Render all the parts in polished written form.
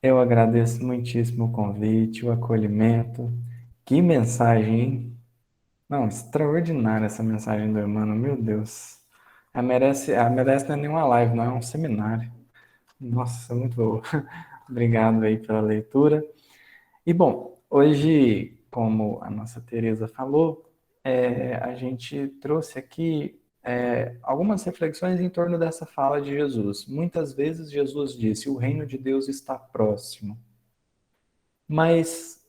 Eu agradeço muitíssimo o convite, o acolhimento. Que mensagem, hein? Não, extraordinária essa mensagem do Emmanuel, meu Deus. Ela merece não é nenhuma live, não, é um seminário. Nossa, muito boa. Obrigado aí pela leitura. E bom, hoje, como a nossa Teresa falou, a gente trouxe aqui algumas reflexões em torno dessa fala de Jesus. Muitas vezes Jesus disse: o reino de Deus está próximo. Mas,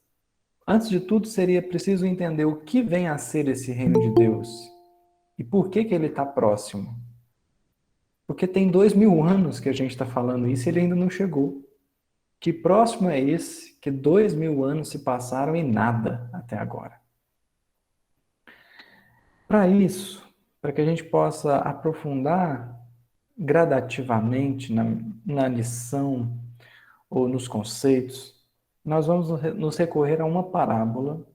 antes de tudo, seria preciso entender o que vem a ser esse reino de Deus e por que que ele está próximo. Porque tem 2000 anos que a gente está falando isso e ele ainda não chegou. Que próximo é esse que 2000 anos se passaram e nada até agora? Para isso, para que a gente possa aprofundar gradativamente na lição ou nos conceitos, nós vamos nos recorrer a uma parábola,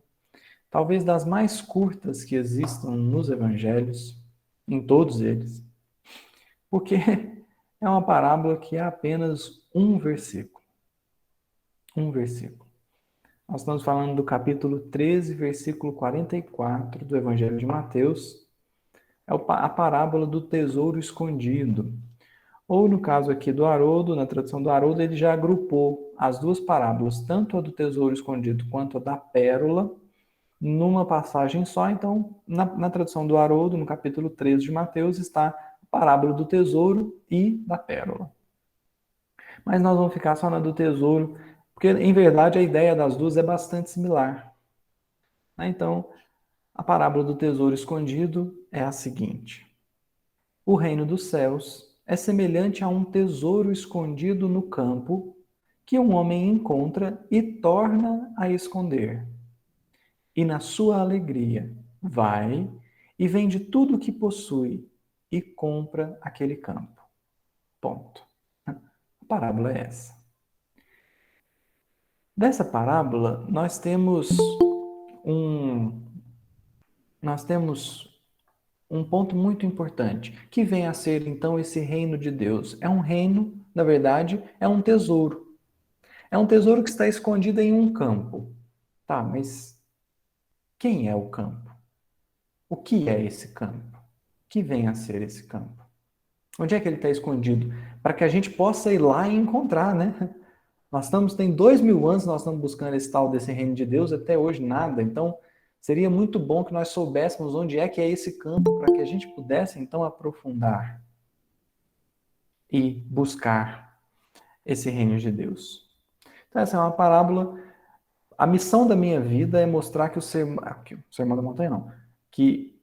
talvez das mais curtas que existam nos evangelhos, em todos eles, porque é uma parábola que é apenas um versículo. Um versículo. Nós estamos falando do capítulo 13, versículo 44 do Evangelho de Mateus. É a parábola do tesouro escondido. Ou no caso aqui do Haroldo, na tradução do Haroldo, ele já agrupou as duas parábolas, tanto a do tesouro escondido quanto a da pérola, numa passagem só. Então, na tradução do Haroldo, no capítulo 13 de Mateus, está a parábola do tesouro e da pérola. Mas nós vamos ficar só na do tesouro, porque, em verdade, a ideia das duas é bastante similar. Então, a parábola do tesouro escondido é a seguinte: o reino dos céus é semelhante a um tesouro escondido no campo que um homem encontra e torna a esconder. E na sua alegria vai e vende tudo o que possui e compra aquele campo. Ponto. A parábola é essa. Dessa parábola, um nós temos um ponto muito importante, que vem a ser então esse reino de Deus. É um reino, na verdade, é um tesouro. É um tesouro que está escondido em um campo. Tá, mas quem é o campo? O que é esse campo? O que vem a ser esse campo? Onde é que ele está escondido? Para que a gente possa ir lá e encontrar, né? Tem 2000 anos, nós estamos buscando esse tal desse reino de Deus, até hoje nada. Então, seria muito bom que nós soubéssemos onde é que é esse campo, para que a gente pudesse, então, aprofundar e buscar esse reino de Deus. Então, essa é uma parábola. A missão da minha vida é mostrar que o sermão da montanha não, que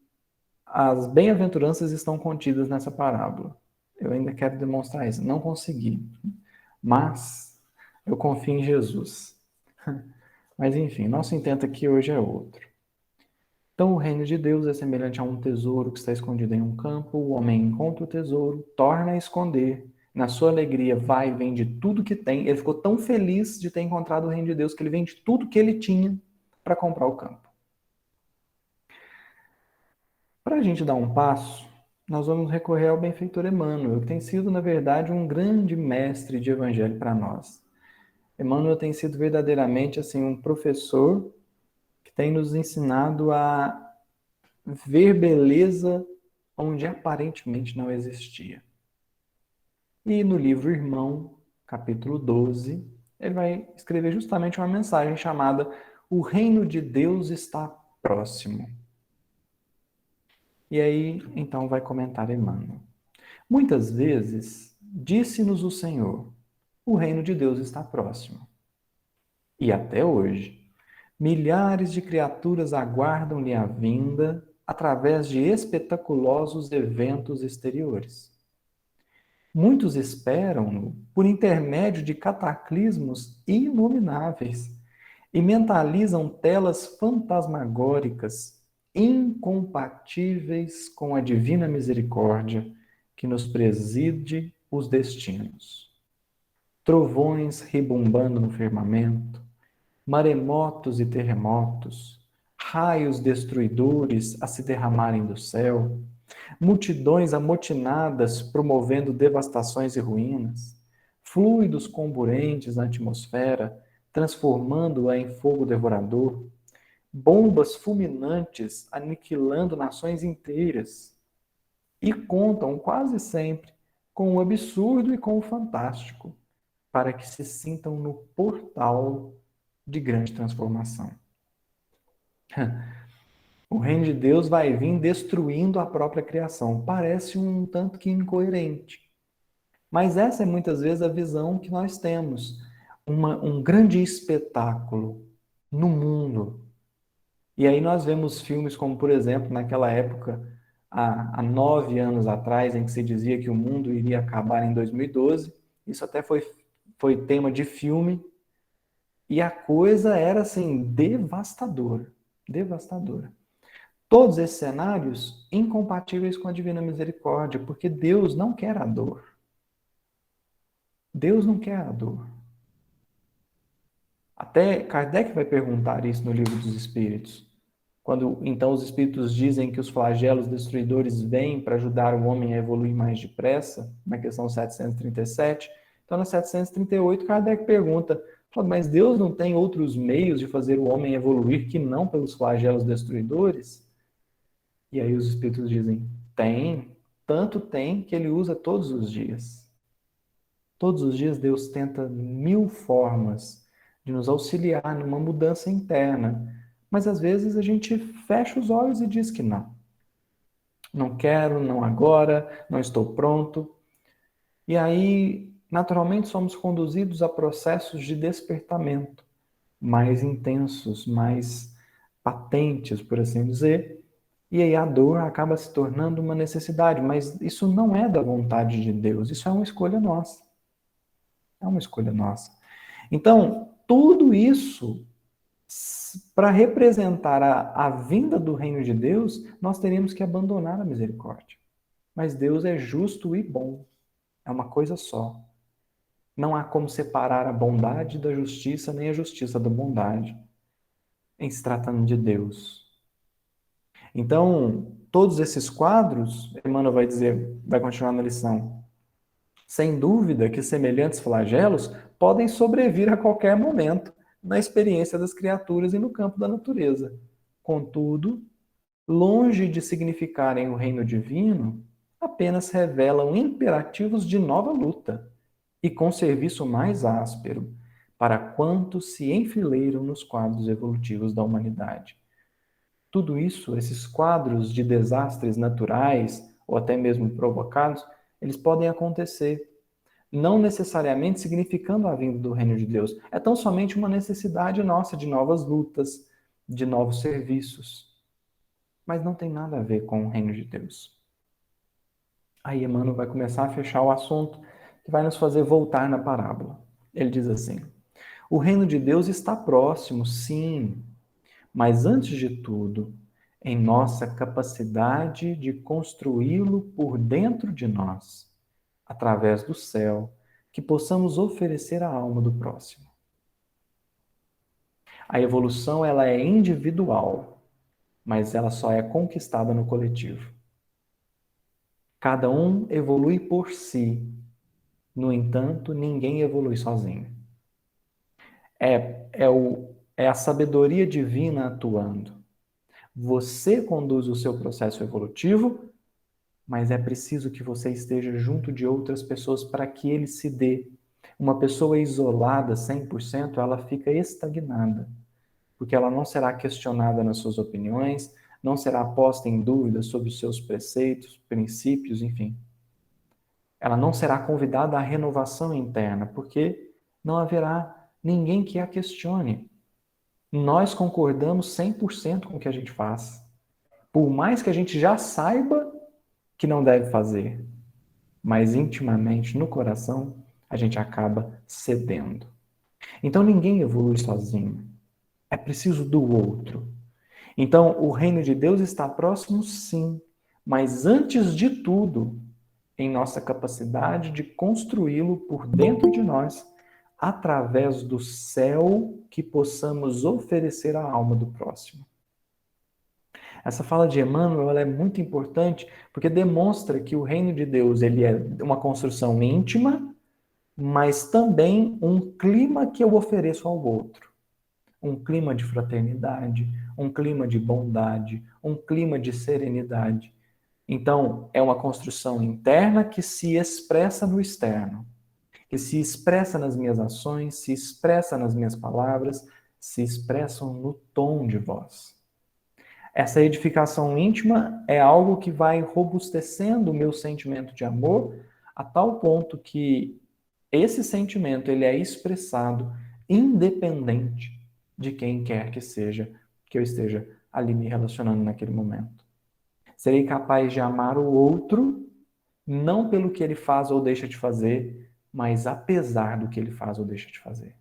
as bem-aventuranças estão contidas nessa parábola. Eu ainda quero demonstrar isso. Não consegui, mas eu confio em Jesus. Mas enfim, nosso intento aqui hoje é outro. Então, o reino de Deus é semelhante a um tesouro que está escondido em um campo. O homem encontra o tesouro, torna a esconder. Na sua alegria, vai e vende tudo que tem. Ele ficou tão feliz de ter encontrado o reino de Deus que ele vende tudo que ele tinha para comprar o campo. Para a gente dar um passo, nós vamos recorrer ao benfeitor Emmanuel, que tem sido, na verdade, um grande mestre de evangelho para nós. Emmanuel tem sido verdadeiramente assim um professor que tem nos ensinado a ver beleza onde aparentemente não existia. E no livro Irmão, capítulo 12, ele vai escrever justamente uma mensagem chamada O Reino de Deus está próximo. E aí, então, vai comentar Emmanuel. Muitas vezes, disse-nos o Senhor, o reino de Deus está próximo. E até hoje, milhares de criaturas aguardam-lhe a vinda através de espetaculosos eventos exteriores. Muitos esperam-no por intermédio de cataclismos inomináveis e mentalizam telas fantasmagóricas incompatíveis com a divina misericórdia que nos preside os destinos. Trovões rebumbando no firmamento, maremotos e terremotos, raios destruidores a se derramarem do céu, multidões amotinadas promovendo devastações e ruínas, fluidos comburentes na atmosfera, transformando-a em fogo devorador, bombas fulminantes aniquilando nações inteiras, e contam quase sempre com o absurdo e com o fantástico, para que se sintam no portal de grande transformação. O reino de Deus vai vir destruindo a própria criação. Parece um tanto que incoerente. Mas essa é muitas vezes a visão que nós temos. Um grande espetáculo no mundo. E aí nós vemos filmes como, por exemplo, naquela época, há 9 anos atrás, em que se dizia que o mundo iria acabar em 2012. Isso até foi tema de filme. E a coisa era, assim, devastadora. Devastadora. Todos esses cenários incompatíveis com a divina misericórdia, porque Deus não quer a dor. Deus não quer a dor. Até Kardec vai perguntar isso no Livro dos Espíritos. Quando então os Espíritos dizem que os flagelos destruidores vêm para ajudar o homem a evoluir mais depressa, na questão 737, então na 738 Kardec pergunta, mas Deus não tem outros meios de fazer o homem evoluir que não pelos flagelos destruidores? E aí os Espíritos dizem, tem, tanto tem que ele usa todos os dias. Todos os dias Deus tenta 1000 formas de nos auxiliar numa mudança interna. Mas às vezes a gente fecha os olhos e diz que não. Não quero, não agora, não estou pronto. E aí, naturalmente, somos conduzidos a processos de despertamento mais intensos, mais patentes, por assim dizer. E aí a dor acaba se tornando uma necessidade, mas isso não é da vontade de Deus, isso é uma escolha nossa. É uma escolha nossa. Então, tudo isso, para representar a vinda do reino de Deus, nós teríamos que abandonar a misericórdia. Mas Deus é justo e bom. É uma coisa só. Não há como separar a bondade da justiça, nem a justiça da bondade, em se tratando de Deus. Então, todos esses quadros, Emmanuel vai dizer, vai continuar na lição, sem dúvida que semelhantes flagelos podem sobrevir a qualquer momento na experiência das criaturas e no campo da natureza. Contudo, longe de significarem o reino divino, apenas revelam imperativos de nova luta e com serviço mais áspero para quantos se enfileiram nos quadros evolutivos da humanidade. Tudo isso, esses quadros de desastres naturais ou até mesmo provocados, eles podem acontecer, não necessariamente significando a vinda do reino de Deus. É tão somente uma necessidade nossa de novas lutas, de novos serviços. Mas não tem nada a ver com o reino de Deus. Aí Emmanuel vai começar a fechar o assunto, que vai nos fazer voltar na parábola. Ele diz assim: o reino de Deus está próximo, sim, mas antes de tudo, em nossa capacidade de construí-lo por dentro de nós, através do céu, que possamos oferecer à alma do próximo. A evolução ela é individual, mas ela só é conquistada no coletivo. Cada um evolui por si. No entanto, ninguém evolui sozinho. É a sabedoria divina atuando. Você conduz o seu processo evolutivo, mas é preciso que você esteja junto de outras pessoas para que ele se dê. Uma pessoa isolada 100%, ela fica estagnada, porque ela não será questionada nas suas opiniões, não será posta em dúvida sobre os seus preceitos, princípios, enfim. Ela não será convidada à renovação interna, porque não haverá ninguém que a questione. Nós concordamos 100% com o que a gente faz. Por mais que a gente já saiba que não deve fazer, mas intimamente, no coração, a gente acaba cedendo. Então ninguém evolui sozinho. É preciso do outro. Então o reino de Deus está próximo, sim, mas antes de tudo, em nossa capacidade de construí-lo por dentro de nós, através do céu que possamos oferecer à alma do próximo. Essa fala de Emmanuel ela é muito importante porque demonstra que o reino de Deus ele é uma construção íntima, mas também um clima que eu ofereço ao outro. Um clima de fraternidade, um clima de bondade, um clima de serenidade. Então, é uma construção interna que se expressa no externo, que se expressa nas minhas ações, se expressa nas minhas palavras, se expressam no tom de voz. Essa edificação íntima é algo que vai robustecendo o meu sentimento de amor a tal ponto que esse sentimento ele é expressado independente de quem quer que seja que eu esteja ali me relacionando naquele momento. Serei capaz de amar o outro não pelo que ele faz ou deixa de fazer, mas apesar do que ele faz ou deixa de fazer.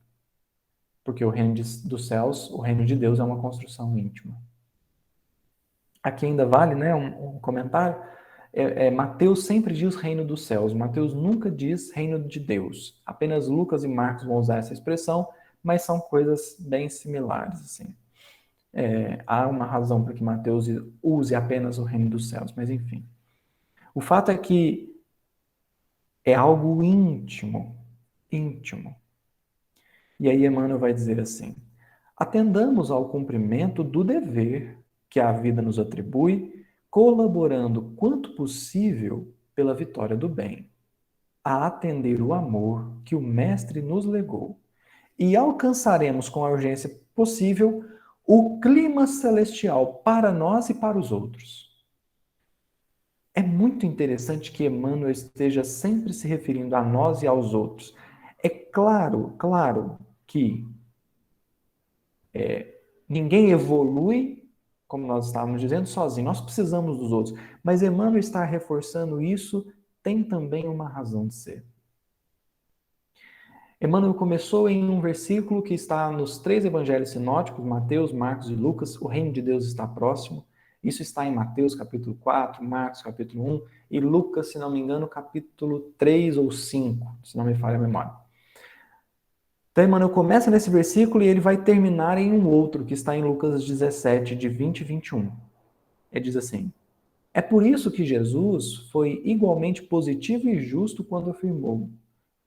Porque o reino dos céus, o reino de Deus é uma construção íntima. Aqui ainda vale, né, um comentário. Mateus sempre diz reino dos céus. Mateus nunca diz reino de Deus. Apenas Lucas e Marcos vão usar essa expressão, mas são coisas bem similares, assim. Há uma razão para que Mateus use apenas o reino dos céus, mas enfim. O fato é que é algo íntimo, íntimo. E aí Emmanuel vai dizer assim: atendamos ao cumprimento do dever que a vida nos atribui, colaborando quanto possível pela vitória do bem, a atender o amor que o Mestre nos legou, e alcançaremos com a urgência possível o clima celestial para nós e para os outros. É muito interessante que Emmanuel esteja sempre se referindo a nós e aos outros. É claro, claro que ninguém evolui, como nós estávamos dizendo, sozinho. Nós precisamos dos outros. Mas Emmanuel está reforçando isso, tem também uma razão de ser. Emmanuel começou em um versículo que está nos 3 evangelhos sinóticos, Mateus, Marcos e Lucas, o reino de Deus está próximo. Isso está em Mateus capítulo 4, Marcos capítulo 1 e Lucas, se não me engano, capítulo 3 ou 5, se não me falha a memória. Então, Emmanuel começa nesse versículo e ele vai terminar em um outro, que está em Lucas 17, de 20 e 21. Ele diz assim: é por isso que Jesus foi igualmente positivo e justo quando afirmou: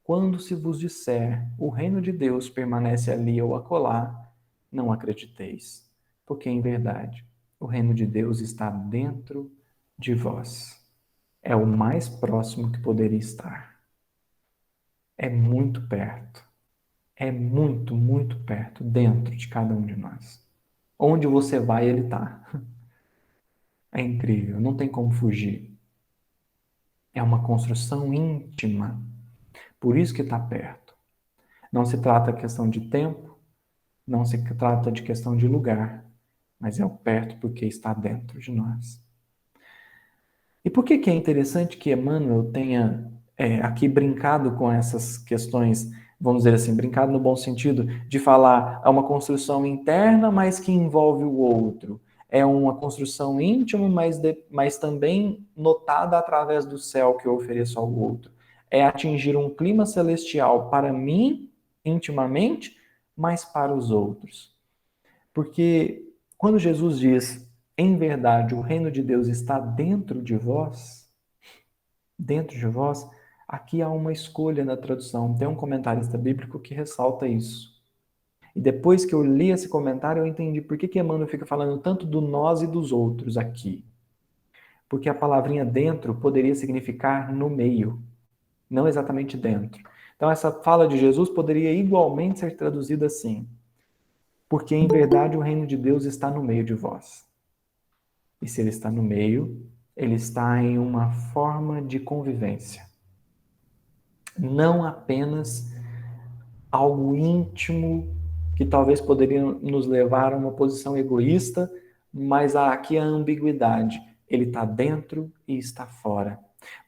quando se vos disser, o reino de Deus permanece ali ou acolá, não acrediteis, porque em verdade o reino de Deus está dentro de vós. É o mais próximo que poderia estar. É muito perto. É muito, muito perto, dentro de cada um de nós. Onde você vai, ele está. É incrível, não tem como fugir. É uma construção íntima. Por isso que está perto. Não se trata de questão de tempo, não se trata de questão de lugar, mas é o perto porque está dentro de nós. E por que é interessante que Emmanuel tenha aqui brincado com essas questões, vamos dizer assim, brincado no bom sentido, de falar é uma construção interna, mas que envolve o outro. É uma construção íntima, mas também notada através do céu que eu ofereço ao outro. É atingir um clima celestial para mim, intimamente, mas para os outros. Porque quando Jesus diz, em verdade, o reino de Deus está dentro de vós, aqui há uma escolha na tradução. Tem um comentarista bíblico que ressalta isso. E depois que eu li esse comentário, eu entendi por que Emmanuel fica falando tanto do nós e dos outros aqui. Porque a palavrinha dentro poderia significar no meio, não exatamente dentro. Então, essa fala de Jesus poderia igualmente ser traduzida assim: porque em verdade o reino de Deus está no meio de vós. E se ele está no meio, ele está em uma forma de convivência. Não apenas algo íntimo que talvez poderia nos levar a uma posição egoísta, mas há aqui a ambiguidade. Ele está dentro e está fora.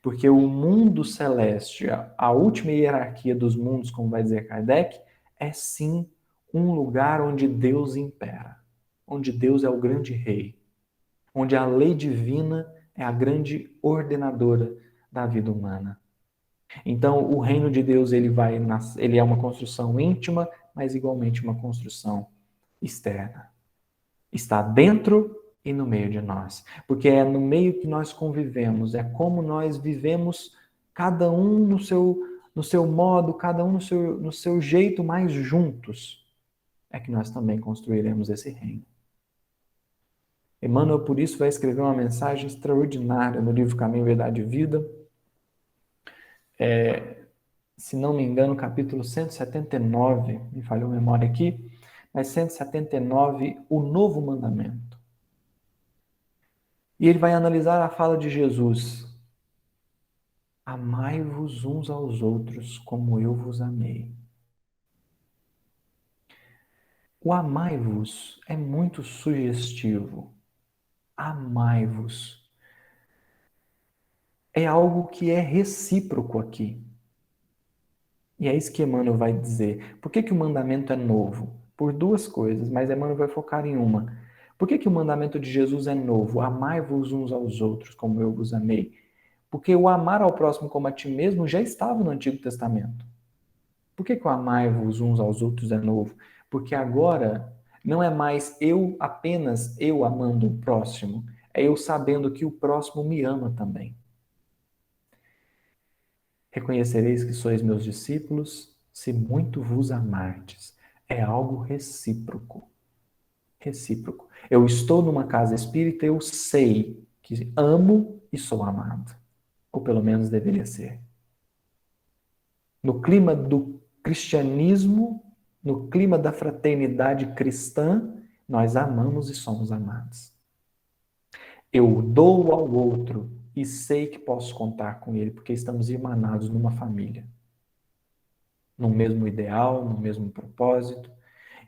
Porque o mundo celeste, a última hierarquia dos mundos, como vai dizer Kardec, é sim um lugar onde Deus impera, onde Deus é o grande rei, onde a lei divina é a grande ordenadora da vida humana. Então, o reino de Deus ele é uma construção íntima, mas igualmente uma construção externa. Está dentro e no meio de nós, porque é no meio que nós convivemos, é como nós vivemos cada um no seu modo, cada um no seu jeito, mais juntos, é que nós também construiremos esse reino. Emmanuel, por isso, vai escrever uma mensagem extraordinária no livro Caminho, Verdade e Vida. Se não me engano, capítulo 179, me falhou a memória aqui, mas 179, o novo mandamento. E ele vai analisar a fala de Jesus. Amai-vos uns aos outros como eu vos amei. O amai-vos é muito sugestivo. Amai-vos. É algo que é recíproco aqui. E é isso que Emmanuel vai dizer. Por que que o mandamento é novo? Por duas coisas, mas Emmanuel vai focar em uma. Por que que o mandamento de Jesus é novo? Amai-vos uns aos outros como eu vos amei. Porque o amar ao próximo como a ti mesmo já estava no Antigo Testamento. Por que que o amai-vos uns aos outros é novo? Porque agora não é mais apenas eu amando o próximo, é eu sabendo que o próximo me ama também. Reconhecereis que sois meus discípulos, se muito vos amardes. É algo recíproco. Recíproco. Eu estou numa casa espírita, eu sei que amo e sou amado. Ou pelo menos deveria ser. No clima do cristianismo, no clima da fraternidade cristã, nós amamos e somos amados. Eu dou ao outro e sei que posso contar com ele, porque estamos irmanados numa família, no mesmo ideal, no mesmo propósito.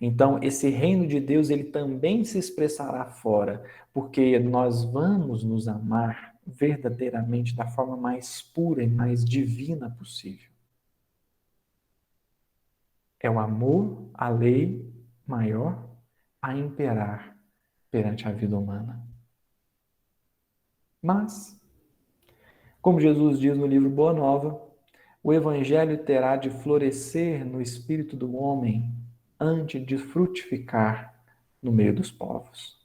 Então, esse reino de Deus, ele também se expressará fora, porque nós vamos nos amar verdadeiramente da forma mais pura e mais divina possível. É o amor à lei maior a imperar perante a vida humana. Mas, como Jesus diz no livro Boa Nova, o evangelho terá de florescer no espírito do homem antes de frutificar no meio dos povos.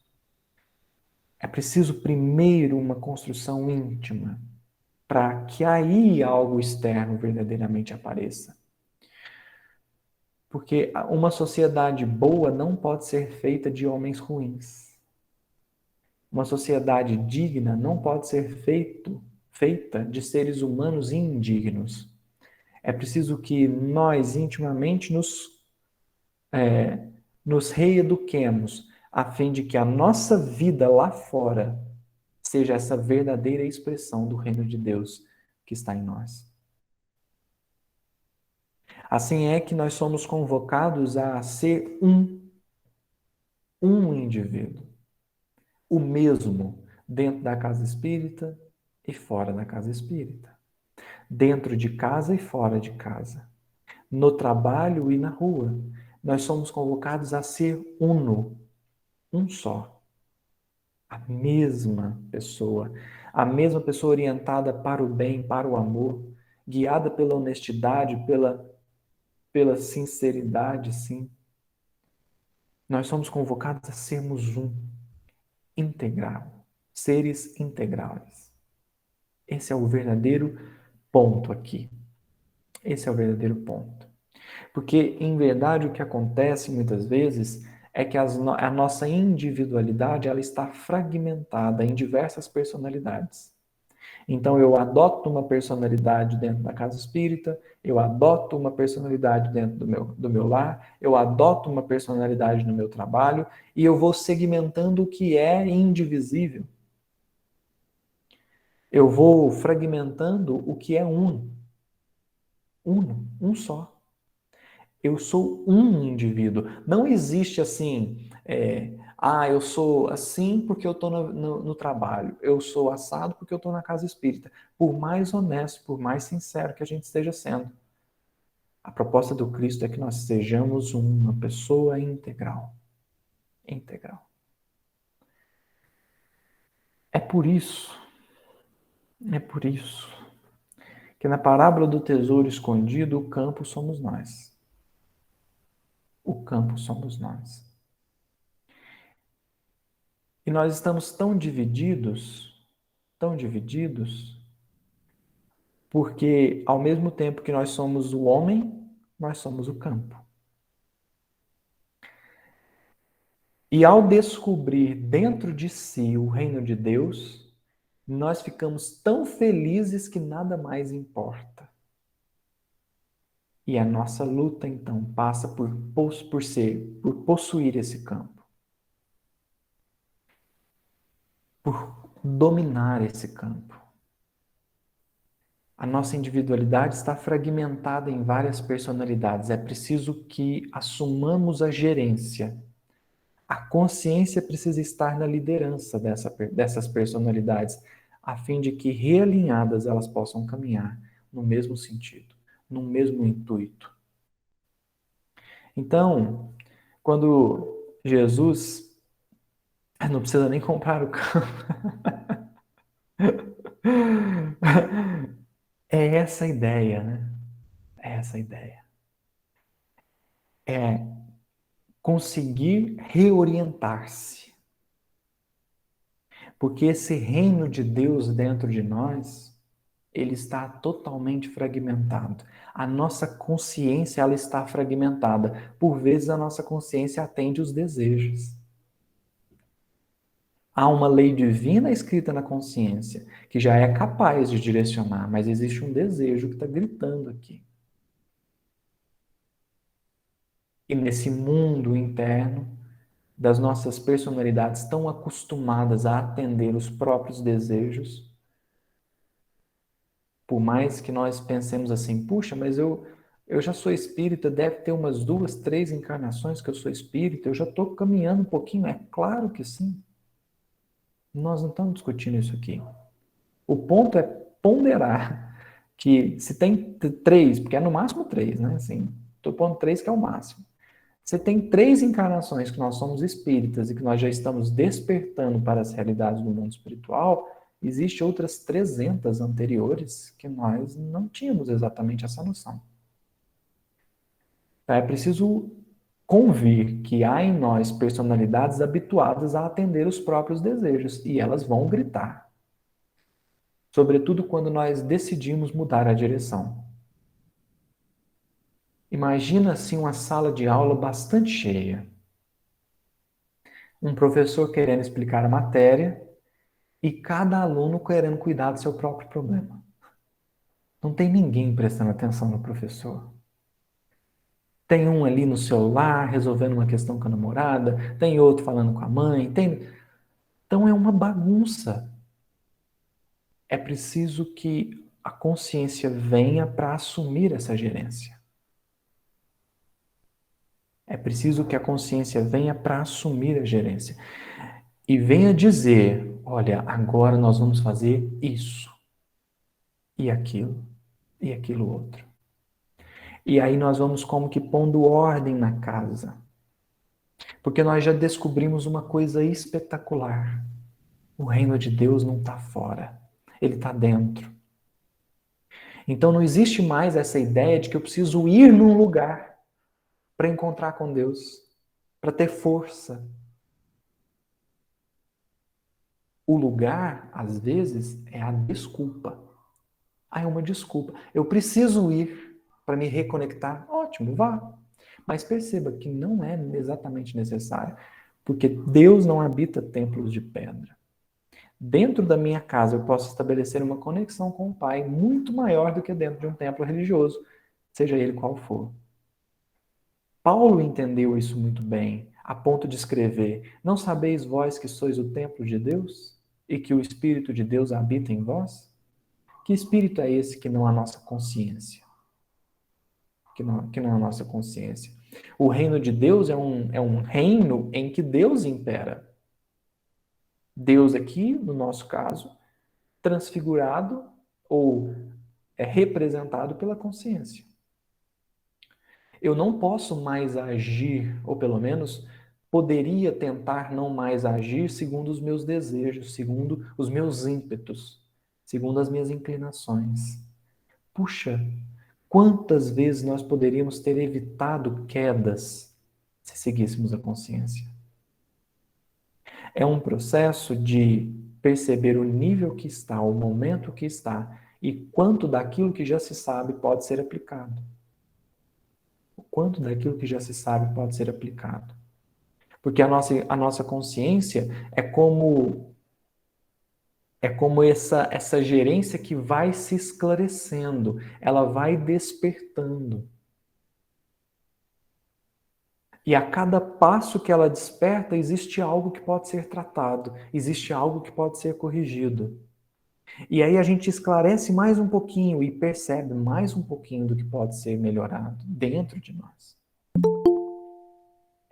É preciso primeiro uma construção íntima para que aí algo externo verdadeiramente apareça. Porque uma sociedade boa não pode ser feita de homens ruins. Uma sociedade digna não pode ser feita de seres humanos indignos. É preciso que nós intimamente nos reeduquemos, a fim de que a nossa vida lá fora seja essa verdadeira expressão do reino de Deus que está em nós. Assim é que nós somos convocados a ser um indivíduo, o mesmo dentro da casa espírita e fora da casa espírita, dentro de casa e fora de casa, no trabalho e na rua. Nós somos convocados a ser uno, um só, a mesma pessoa orientada para o bem, para o amor, guiada pela honestidade, pela sinceridade, sim. Nós somos convocados a sermos um, integral, seres integrais. Esse é o verdadeiro ponto aqui. Esse é o verdadeiro ponto. Porque, em verdade, o que acontece muitas vezes é que a nossa individualidade ela está fragmentada em diversas personalidades. Então, eu adoto uma personalidade dentro da casa espírita, eu adoto uma personalidade dentro do meu lar, eu adoto uma personalidade no meu trabalho e eu vou segmentando o que é indivisível. Eu vou fragmentando o que é uno, um só. Eu sou um indivíduo. Não existe assim, eu sou assim porque eu estou no trabalho. Eu sou assado porque eu estou na casa espírita. Por mais honesto, por mais sincero que a gente esteja sendo. A proposta do Cristo é que nós sejamos uma pessoa integral. Integral. É por isso, é por isso, que na parábola do tesouro escondido, o campo somos nós. O campo somos nós. E nós estamos tão divididos, Porque ao mesmo tempo que nós somos o homem, nós somos o campo. E ao descobrir dentro de si o reino de Deus, nós ficamos tão felizes que nada mais importa. E a nossa luta, então, passa por possuir esse campo, por dominar esse campo. A nossa individualidade está fragmentada em várias personalidades. É preciso que assumamos a gerência. A consciência precisa estar na liderança dessas personalidades, a fim de que, realinhadas, elas possam caminhar no mesmo sentido, no mesmo intuito. Então, quando Jesus não precisa nem comprar o campo. É essa a ideia, né? É essa a ideia. É conseguir reorientar-se. Porque esse reino de Deus dentro de nós, ele está totalmente fragmentado. A nossa consciência, ela está fragmentada. Por vezes a nossa consciência atende os desejos. Há uma lei divina escrita na consciência, que já é capaz de direcionar, mas existe um desejo que está gritando aqui. E nesse mundo interno, das nossas personalidades tão acostumadas a atender os próprios desejos, por mais que nós pensemos assim, puxa, mas eu já sou espírita, deve ter umas 2, 3 encarnações que eu sou espírita, eu já estou caminhando um pouquinho. É claro que sim. Nós não estamos discutindo isso aqui. O ponto é ponderar que se tem 3, porque é no máximo 3, né? Assim, estou pondo 3 que é o máximo. Você tem 3 encarnações que nós somos espíritas e que nós já estamos despertando para as realidades do mundo espiritual, existem outras 300 anteriores que nós não tínhamos exatamente essa noção. É preciso convir que há em nós personalidades habituadas a atender os próprios desejos e elas vão gritar. Sobretudo quando nós decidimos mudar a direção. Imagina assim uma sala de aula bastante cheia. Um professor querendo explicar a matéria e cada aluno querendo cuidar do seu próprio problema. Não tem ninguém prestando atenção no professor. Tem um ali no celular resolvendo uma questão com a namorada, tem outro falando com a mãe, tem... Então é uma bagunça. É preciso que a consciência venha para assumir essa gerência. É preciso que a consciência venha para assumir a gerência. E venha dizer, olha, agora nós vamos fazer isso, e aquilo outro. E aí nós vamos como que pondo ordem na casa. Porque nós já descobrimos uma coisa espetacular. O reino de Deus não está fora, ele está dentro. Então não existe mais essa ideia de que eu preciso ir num lugar para encontrar com Deus, para ter força. O lugar, às vezes, é a desculpa. Ah, é uma desculpa. Eu preciso ir para me reconectar. Ótimo, vá. Mas perceba que não é exatamente necessário, porque Deus não habita templos de pedra. Dentro da minha casa eu posso estabelecer uma conexão com o Pai muito maior do que dentro de um templo religioso, seja ele qual for. Paulo entendeu isso muito bem, a ponto de escrever: Não sabeis vós que sois o templo de Deus e que o Espírito de Deus habita em vós? Que espírito é esse que não a nossa consciência? Que não a nossa consciência. O reino de Deus é um reino em que Deus impera. Deus aqui, no nosso caso, transfigurado ou é representado pela consciência. Eu não posso mais agir, ou pelo menos poderia tentar não mais agir segundo os meus desejos, segundo os meus ímpetos, segundo as minhas inclinações. Puxa, quantas vezes nós poderíamos ter evitado quedas se seguíssemos a consciência? É um processo de perceber o nível que está, o momento que está, e quanto daquilo que já se sabe pode ser aplicado. O quanto daquilo que já se sabe pode ser aplicado. Porque a nossa consciência é como essa gerência que vai se esclarecendo, ela vai despertando. E a cada passo que ela desperta, existe algo que pode ser tratado, existe algo que pode ser corrigido. E aí a gente esclarece mais um pouquinho e percebe mais um pouquinho do que pode ser melhorado dentro de nós.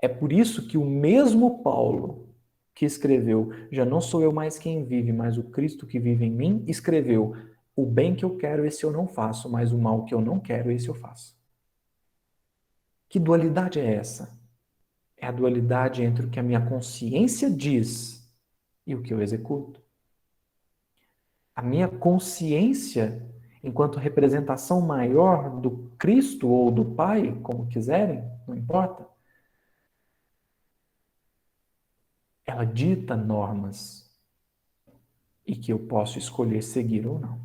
É por isso que o mesmo Paulo que escreveu "Já não sou eu mais quem vive, mas o Cristo que vive em mim", escreveu "O bem que eu quero, esse eu não faço, mas o mal que eu não quero, esse eu faço". Que dualidade é essa? É a dualidade entre o que a minha consciência diz e o que eu executo. A minha consciência, enquanto representação maior do Cristo ou do Pai, como quiserem, não importa, ela dita normas e que eu posso escolher seguir ou não.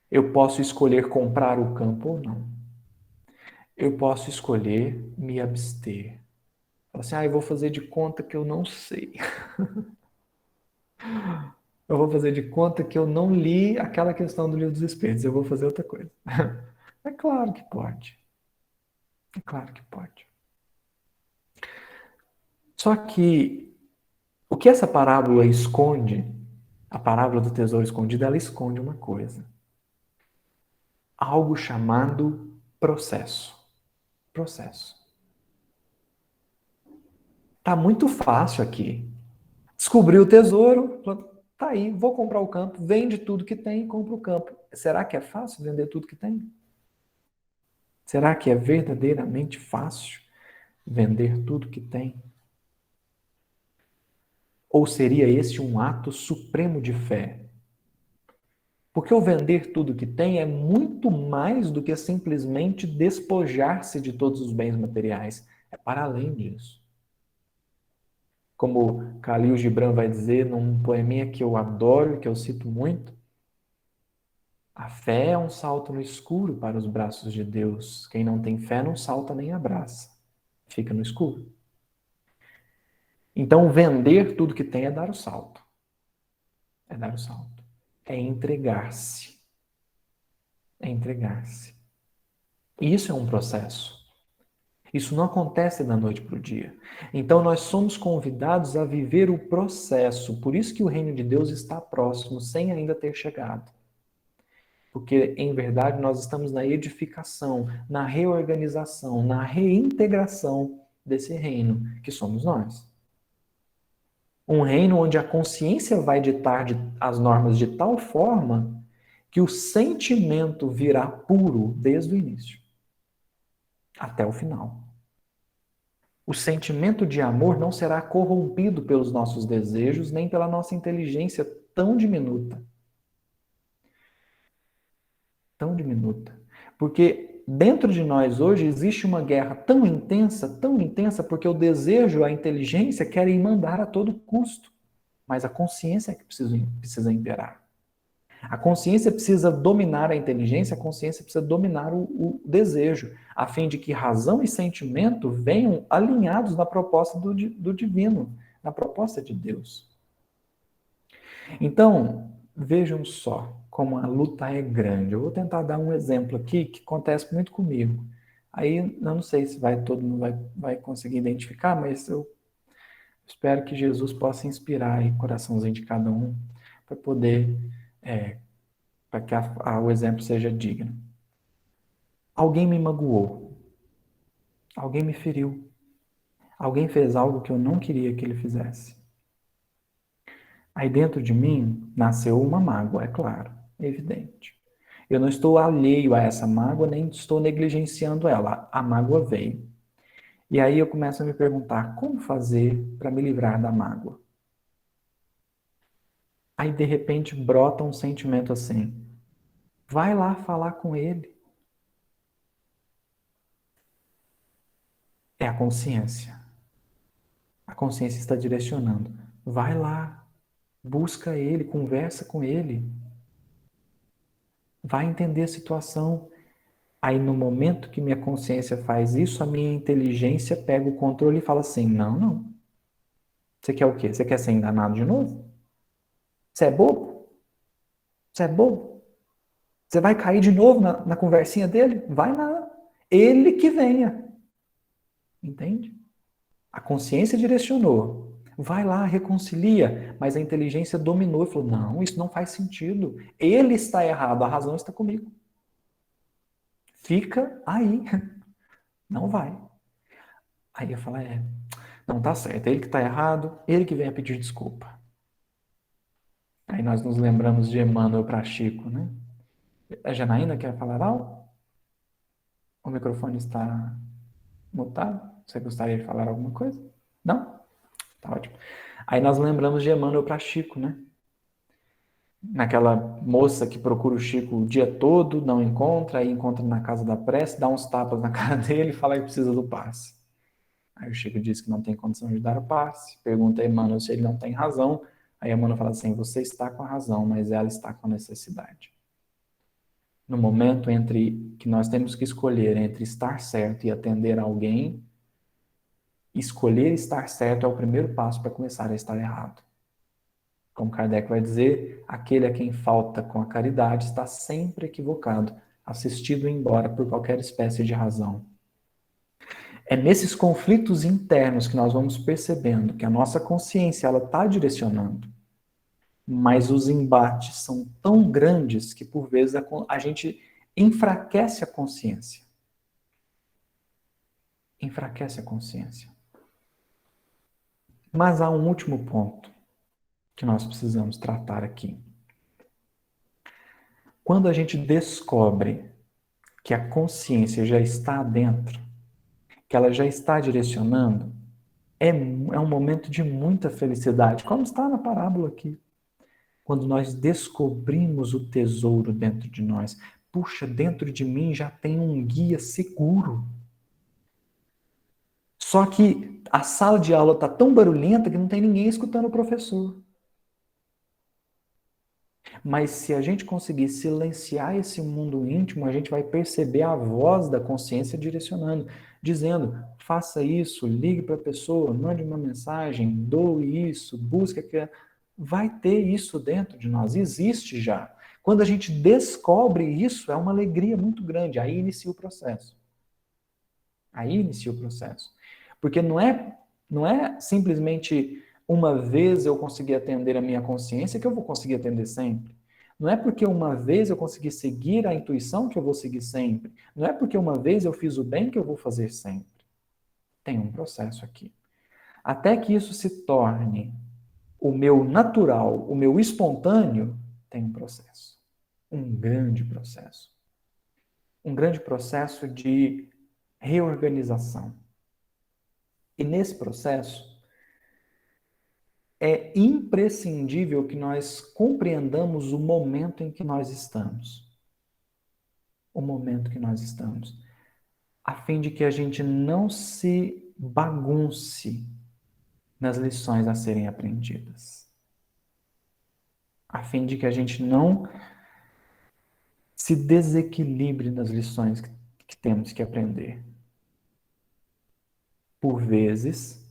Eu posso escolher comprar o campo ou não. Eu posso escolher me abster. Fala assim, eu vou fazer de conta que eu não sei. Eu vou fazer de conta que eu não li aquela questão do Livro dos Espíritos. Eu vou fazer outra coisa. É claro que pode. É claro que pode. Só que o que essa parábola esconde, a parábola do tesouro escondido, ela esconde uma coisa. Algo chamado processo. Processo. Tá muito fácil aqui. Descobriu o tesouro, tá aí, vou comprar o campo, vende tudo que tem e compra o campo. Será que é fácil vender tudo que tem? Será que é verdadeiramente fácil vender tudo que tem? Ou seria esse um ato supremo de fé? Porque o vender tudo que tem é muito mais do que simplesmente despojar-se de todos os bens materiais. É para além disso. Como Khalil Gibran vai dizer num poeminha que eu adoro e que eu cito muito, a fé é um salto no escuro para os braços de Deus. Quem não tem fé não salta nem abraça. Fica no escuro. Então, vender tudo que tem é dar o salto. É dar o salto. É entregar-se. É entregar-se. E isso é um processo. Isso não acontece da noite para o dia. Então, nós somos convidados a viver o processo. Por isso que o reino de Deus está próximo, sem ainda ter chegado. Porque, em verdade, nós estamos na edificação, na reorganização, na reintegração desse reino, que somos nós. Um reino onde a consciência vai ditar as normas de tal forma que o sentimento virá puro desde o início até o final. O sentimento de amor não será corrompido pelos nossos desejos nem pela nossa inteligência tão diminuta. Tão diminuta. Porque dentro de nós hoje existe uma guerra tão intensa, porque o desejo, a inteligência querem mandar a todo custo. Mas a consciência é que precisa imperar. A consciência precisa dominar a inteligência, a consciência precisa dominar o desejo, a fim de que razão e sentimento venham alinhados na proposta do divino, na proposta de Deus. Então, vejam só como a luta é grande. Eu vou tentar dar um exemplo aqui que acontece muito comigo. Aí, eu não sei se todo mundo vai conseguir identificar, mas eu espero que Jesus possa inspirar o coraçãozinho de cada um para poder, para que o exemplo seja digno. Alguém me magoou. Alguém me feriu. Alguém fez algo que eu não queria que ele fizesse. Aí dentro de mim nasceu uma mágoa, é claro, é evidente. Eu não estou alheio a essa mágoa, nem estou negligenciando ela. A mágoa veio. E aí eu começo a me perguntar como fazer para me livrar da mágoa. Aí de repente brota um sentimento assim: vai lá falar com ele. É a consciência. A consciência está direcionando. Vai lá, busca ele, conversa com ele. vai entender a situação. Aí, no momento que minha consciência faz isso, a minha inteligência pega o controle e fala assim: não, não. Você quer o quê? Você quer ser enganado de novo? Você é bobo? Você é bobo? Você vai cair de novo na conversinha dele? Vai nada. Ele que venha. Entende? A consciência direcionou. Vai lá, reconcilia. Mas a inteligência dominou e falou: não, isso não faz sentido. Ele está errado, a razão está comigo. Fica aí. Não vai. Aí eu falo: não tá certo. É ele que está errado, ele que vem a pedir desculpa. Aí nós nos lembramos de Emmanuel para Chico, né? A Janaína quer falar algo? O microfone está mutado? Você gostaria de falar alguma coisa? Não? Tá ótimo. Aí nós lembramos de Emmanuel para Chico, né? Naquela moça que procura o Chico o dia todo, não encontra, aí encontra na casa da prece, dá uns tapas na cara dele e fala que precisa do passe. Aí o Chico diz que não tem condição de dar o passe, pergunta a Emmanuel se ele não tem razão, aí Emmanuel fala assim: você está com a razão, mas ela está com a necessidade. No momento entre que nós temos que escolher entre estar certo e atender alguém, escolher estar certo é o primeiro passo para começar a estar errado. Como Kardec vai dizer, aquele a quem falta com a caridade está sempre equivocado, assistido embora por qualquer espécie de razão. É nesses conflitos internos que nós vamos percebendo que a nossa consciência ela está direcionando, mas os embates são tão grandes que por vezes a gente enfraquece a consciência. Enfraquece a consciência. Mas há um último ponto que nós precisamos tratar aqui. Quando a gente descobre que a consciência já está dentro, que ela já está direcionando, é um momento de muita felicidade, como está na parábola aqui. Quando nós descobrimos o tesouro dentro de nós. Puxa, dentro de mim já tem um guia seguro. Só que a sala de aula está tão barulhenta que não tem ninguém escutando o professor. Mas se a gente conseguir silenciar esse mundo íntimo, a gente vai perceber a voz da consciência direcionando, dizendo: faça isso, ligue para a pessoa, mande uma mensagem, doe isso, busque aquilo. Vai ter isso dentro de nós, existe já. Quando a gente descobre isso, é uma alegria muito grande. Aí inicia o processo. Aí inicia o processo. Porque não é simplesmente uma vez eu conseguir atender a minha consciência que eu vou conseguir atender sempre. Não é porque uma vez eu consegui seguir a intuição que eu vou seguir sempre. Não é porque uma vez eu fiz o bem que eu vou fazer sempre. Tem um processo aqui. Até que isso se torne o meu natural, o meu espontâneo, tem um processo. Um grande processo. Um grande processo de reorganização. E nesse processo, é imprescindível que nós compreendamos o momento em que nós estamos. O momento que nós estamos. A fim de que a gente não se bagunce nas lições a serem aprendidas. A fim de que a gente não se desequilibre nas lições que temos que aprender. Por vezes,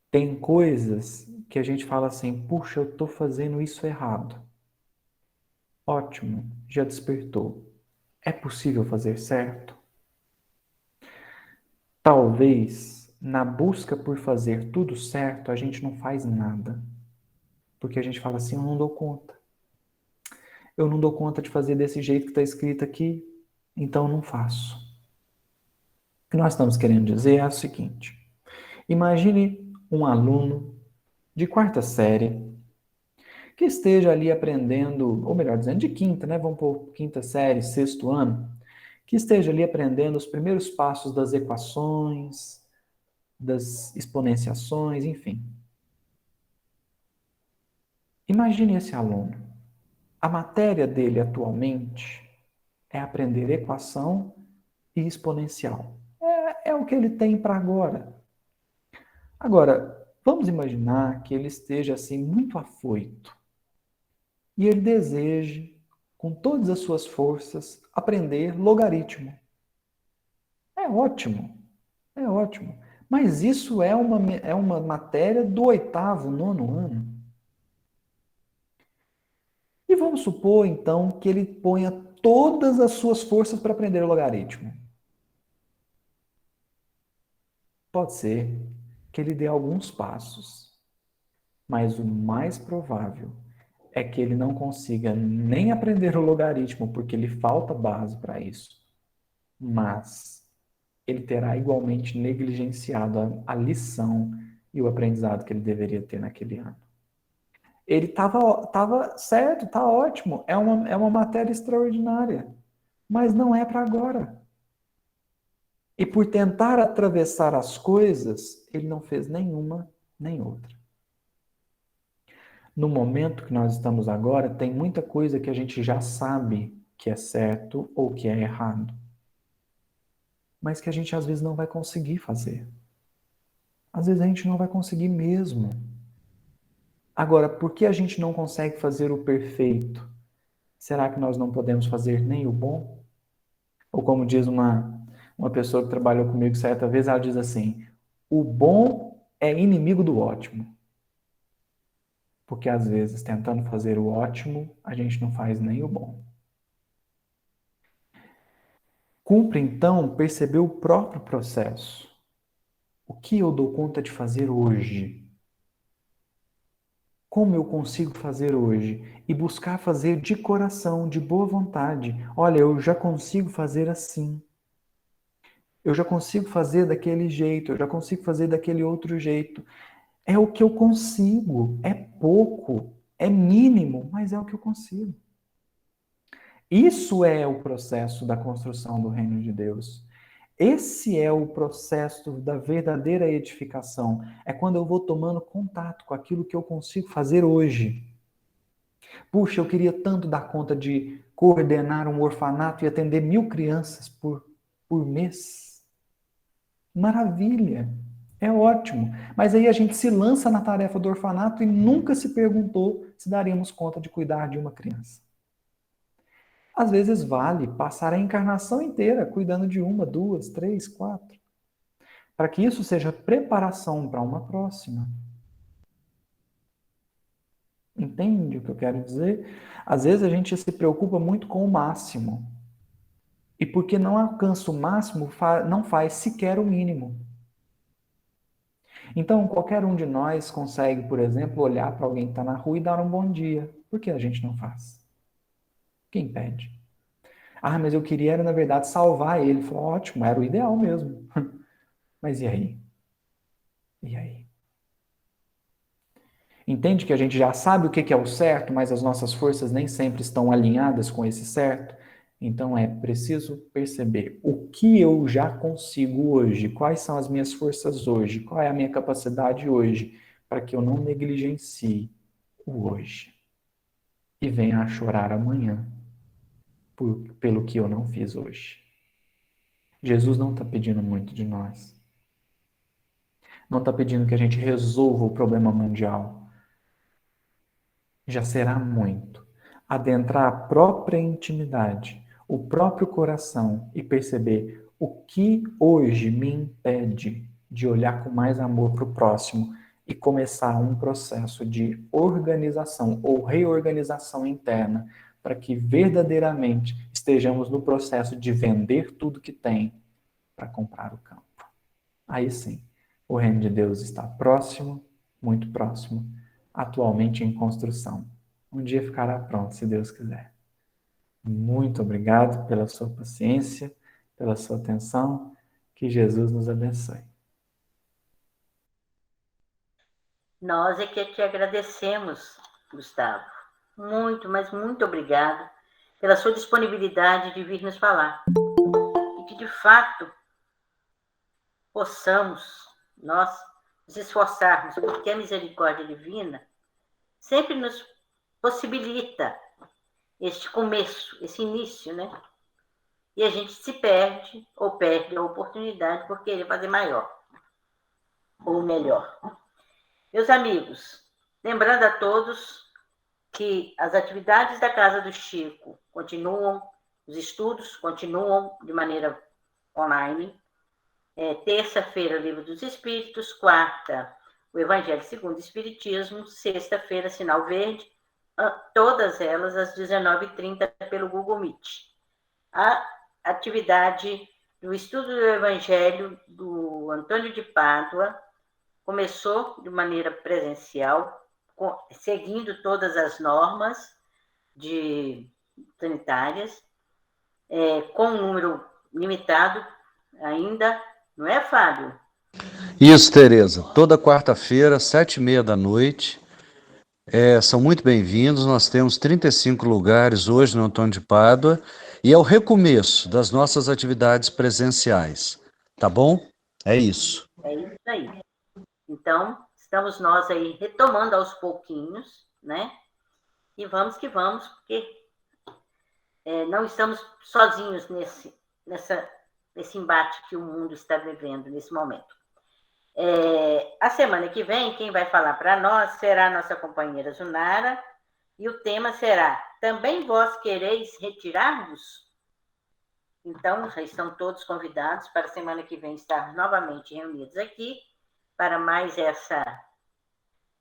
tem coisas que a gente fala assim: puxa, eu estou fazendo isso errado. Ótimo, já despertou. É possível fazer certo? Talvez, na busca por fazer tudo certo, a gente não faz nada. Porque a gente fala assim: eu não dou conta. Eu não dou conta de fazer desse jeito que está escrito aqui, então eu não faço. O que nós estamos querendo dizer é o seguinte: imagine um aluno de quarta série que esteja ali aprendendo, ou melhor dizendo, de quinta, né? Vamos por quinta série, sexto ano, que esteja ali aprendendo os primeiros passos das equações, das exponenciações, enfim. Imagine esse aluno. A matéria dele atualmente é aprender equação e exponencial. É o que ele tem para agora. Agora, vamos imaginar que ele esteja assim muito afoito e ele deseje com todas as suas forças, aprender logaritmo. É ótimo, é ótimo. Mas isso é uma matéria do 8º, 9º ano. E vamos supor, então, que ele ponha todas as suas forças para aprender o logaritmo. Pode ser que ele dê alguns passos, mas o mais provável é que ele não consiga nem aprender o logaritmo, porque lhe falta base para isso, mas ele terá igualmente negligenciado a lição e o aprendizado que ele deveria ter naquele ano. Ele tava certo, tá ótimo, é uma matéria extraordinária, mas não é para agora. E por tentar atravessar as coisas, ele não fez nenhuma nem outra. No momento que nós estamos agora, tem muita coisa que a gente já sabe que é certo ou que é errado, mas que a gente às vezes não vai conseguir fazer. Às vezes a gente não vai conseguir mesmo. Agora, por que a gente não consegue fazer o perfeito? Será que nós não podemos fazer nem o bom? Ou como diz uma pessoa que trabalhou comigo certa vez, ela diz assim: o bom é inimigo do ótimo. Porque às vezes, tentando fazer o ótimo, a gente não faz nem o bom. Cumpre então perceber o próprio processo. O que eu dou conta de fazer hoje? Como eu consigo fazer hoje? E buscar fazer de coração, de boa vontade. Olha, eu já consigo fazer assim. Eu já consigo fazer daquele jeito, eu já consigo fazer daquele outro jeito. É o que eu consigo. É pouco, é mínimo, mas é o que eu consigo. Isso é o processo da construção do reino de Deus. Esse é o processo da verdadeira edificação. É quando eu vou tomando contato com aquilo que eu consigo fazer hoje. Puxa, eu queria tanto dar conta de coordenar um orfanato e atender 1.000 crianças por mês. Maravilha! É ótimo. Mas aí a gente se lança na tarefa do orfanato e nunca se perguntou se daríamos conta de cuidar de uma criança. Às vezes vale passar a encarnação inteira cuidando de uma, duas, três, quatro, para que isso seja preparação para uma próxima. Entende o que eu quero dizer? Às vezes a gente se preocupa muito com o máximo. E porque não alcança o máximo, não faz sequer o mínimo. Então, qualquer um de nós consegue, por exemplo, olhar para alguém que está na rua e dar um bom dia. Por que a gente não faz? Quem impede? Ah, mas eu queria, na verdade, salvar ele. Falou, ótimo, era o ideal mesmo. Mas e aí? E aí? Entende que a gente já sabe o que é o certo, mas as nossas forças nem sempre estão alinhadas com esse certo? Então é preciso perceber o que eu já consigo hoje, quais são as minhas forças hoje, qual é a minha capacidade hoje, para que eu não negligencie o hoje e venha a chorar amanhã pelo que eu não fiz hoje. Jesus não está pedindo muito de nós. Não está pedindo que a gente resolva o problema mundial. Já será muito. Adentrar a própria intimidade, o próprio coração e perceber o que hoje me impede de olhar com mais amor para o próximo e começar um processo de organização ou reorganização interna para que verdadeiramente estejamos no processo de vender tudo que tem para comprar o campo. Aí sim, o reino de Deus está próximo, muito próximo, atualmente em construção. Um dia ficará pronto, se Deus quiser. Muito obrigado pela sua paciência, pela sua atenção. Que Jesus nos abençoe. Nós é que te agradecemos, Gustavo. Muito, mas muito obrigada pela sua disponibilidade de vir nos falar. E que, de fato, possamos nós nos esforçarmos, porque a misericórdia divina sempre nos possibilita este começo, esse início, né? E a gente se perde ou perde a oportunidade por querer fazer maior ou melhor. Meus amigos, lembrando a todos que as atividades da Casa do Chico continuam, os estudos continuam de maneira online. Terça-feira, o Livro dos Espíritos. Quarta, o Evangelho segundo o Espiritismo. Sexta-feira, Sinal Verde. Todas elas às 19h30 pelo Google Meet. A atividade do estudo do Evangelho do Antônio de Pádua começou de maneira presencial, seguindo todas as normas sanitárias, com um número limitado ainda, não é, Fábio? Isso, Tereza. Toda quarta-feira, 7h30 da noite. São muito bem-vindos. Nós temos 35 lugares hoje no Antônio de Pádua e é o recomeço das nossas atividades presenciais. Tá bom? É isso. É isso aí. Então, estamos nós aí retomando aos pouquinhos, né? E vamos que vamos, porque não estamos sozinhos nesse embate que o mundo está vivendo nesse momento. A semana que vem, quem vai falar para nós será a nossa companheira Zunara, e o tema será: também vós quereis retirar-vos? Então, já estão todos convidados para a semana que vem estarmos novamente reunidos aqui para mais essa...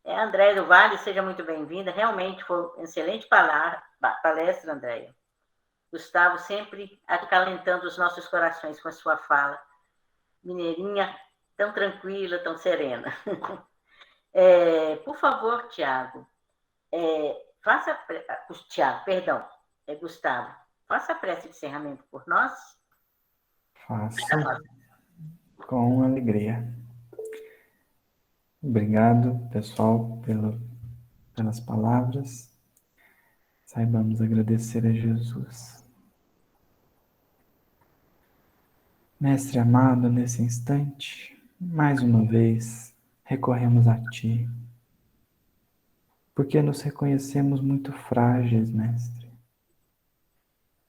Andréia do Vale, seja muito bem-vinda. Realmente foi uma excelente palestra, Andréia. Gustavo sempre acalentando os nossos corações com a sua fala. Mineirinha, tão tranquila, tão serena. Por favor, Tiago, Gustavo, faça a prece de encerramento por nós. Faço com alegria. Obrigado, pessoal, pelas palavras. Saibamos agradecer a Jesus. Mestre amado, nesse instante, mais uma vez, recorremos a Ti, porque nos reconhecemos muito frágeis, Mestre.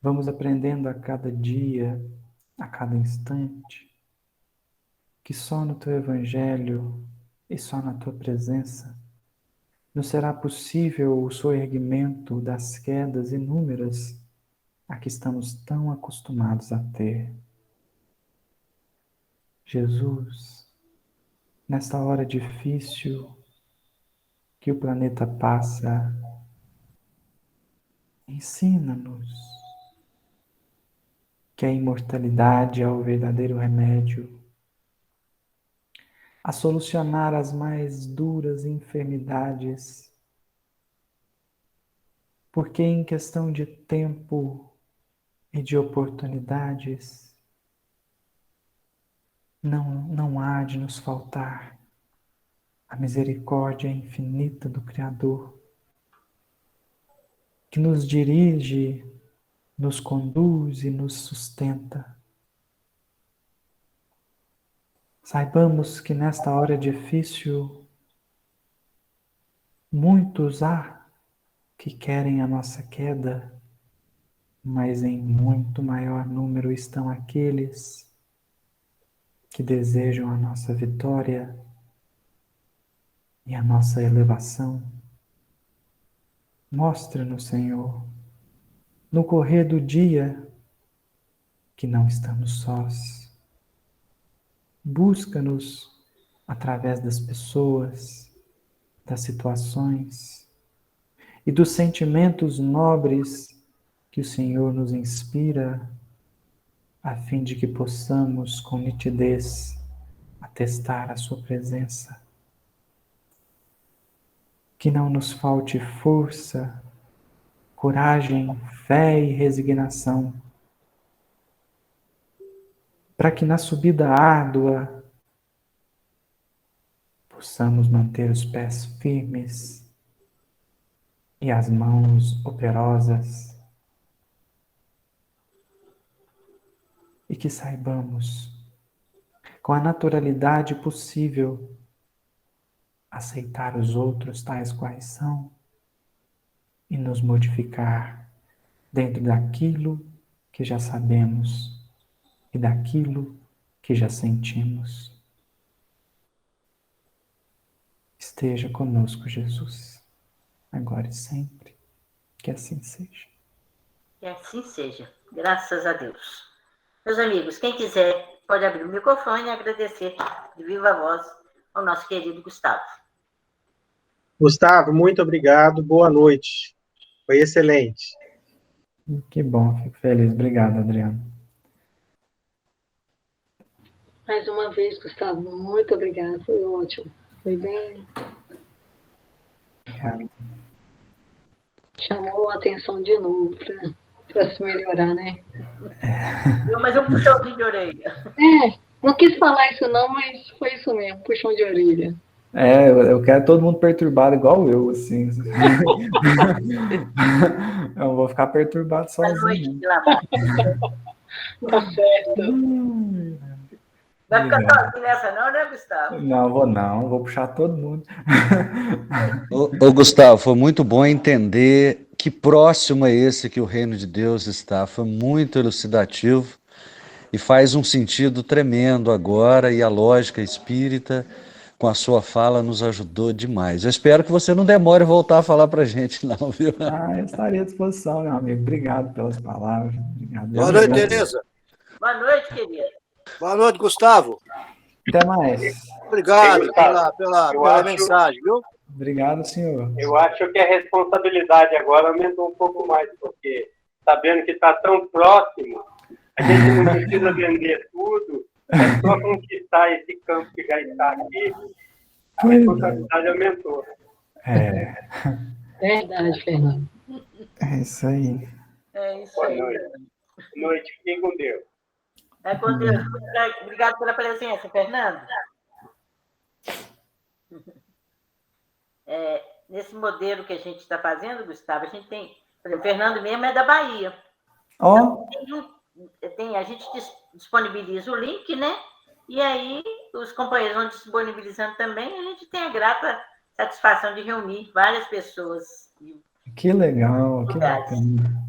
Vamos aprendendo a cada dia, a cada instante, que só no Teu Evangelho e só na Tua presença nos será possível o soerguimento das quedas inúmeras a que estamos tão acostumados a ter. Jesus, nesta hora difícil que o planeta passa, ensina-nos que a imortalidade é o verdadeiro remédio a solucionar as mais duras enfermidades, porque em questão de tempo e de oportunidades, não há de nos faltar a misericórdia infinita do Criador, que nos dirige, nos conduz e nos sustenta. Saibamos que nesta hora difícil, muitos há que querem a nossa queda, mas em muito maior número estão aqueles que desejam a nossa vitória e a nossa elevação. Mostra-nos, Senhor, no correr do dia, que não estamos sós. Busca-nos através das pessoas, das situações e dos sentimentos nobres que o Senhor nos inspira, a fim de que possamos, com nitidez, atestar a sua presença. Que não nos falte força, coragem, fé e resignação, para que na subida árdua possamos manter os pés firmes e as mãos operosas, e que saibamos, com a naturalidade possível, aceitar os outros tais quais são e nos modificar dentro daquilo que já sabemos e daquilo que já sentimos. Esteja conosco, Jesus, agora e sempre. Que assim seja. Que assim seja. Graças a Deus. Meus amigos, quem quiser pode abrir o microfone e agradecer de viva voz ao nosso querido Gustavo. Gustavo, muito obrigado. Boa noite. Foi excelente. Que bom, fico feliz. Obrigado, Adriano. Mais uma vez, Gustavo, muito obrigada. Foi ótimo. Foi bem. Obrigado. Chamou a atenção de novo para se melhorar, né? Deu mais um puxãozinho de orelha. Não quis falar isso não, mas foi isso mesmo, puxão de orelha. Eu quero todo mundo perturbado igual eu, assim. Eu vou ficar perturbado Boa noite, sozinho. Tá certo. Vai ficar Obrigado. sozinho nessa não, né, Gustavo? Não, vou puxar todo mundo. Ô, Gustavo, foi muito bom entender que próximo é esse que o reino de Deus está. Foi muito elucidativo e faz um sentido tremendo agora, e a lógica espírita, com a sua fala, nos ajudou demais. Eu espero que você não demore a voltar a falar para a gente, não, viu? Eu estarei à disposição, meu amigo. Obrigado pelas palavras. Obrigado. Boa noite, Tereza. Boa noite, querido. Boa noite, Gustavo. Até mais. Obrigado pela mensagem, viu? Obrigado, senhor. Eu acho que a responsabilidade agora aumentou um pouco mais, porque sabendo que está tão próximo, a gente não precisa vender tudo, é só conquistar esse campo que já está aqui, a responsabilidade aumentou. Verdade, Fernando. É isso aí. É isso Boa aí. noite. Boa noite, fiquem com Deus. É com Deus. Obrigado pela presença, Fernando. Nesse modelo que a gente está fazendo, Gustavo, a gente tem... Por exemplo, o Fernando mesmo é da Bahia. Ó, A gente disponibiliza o link, né? E aí os companheiros vão disponibilizando também. A gente tem a grata satisfação de reunir várias pessoas. que legal, que bacana.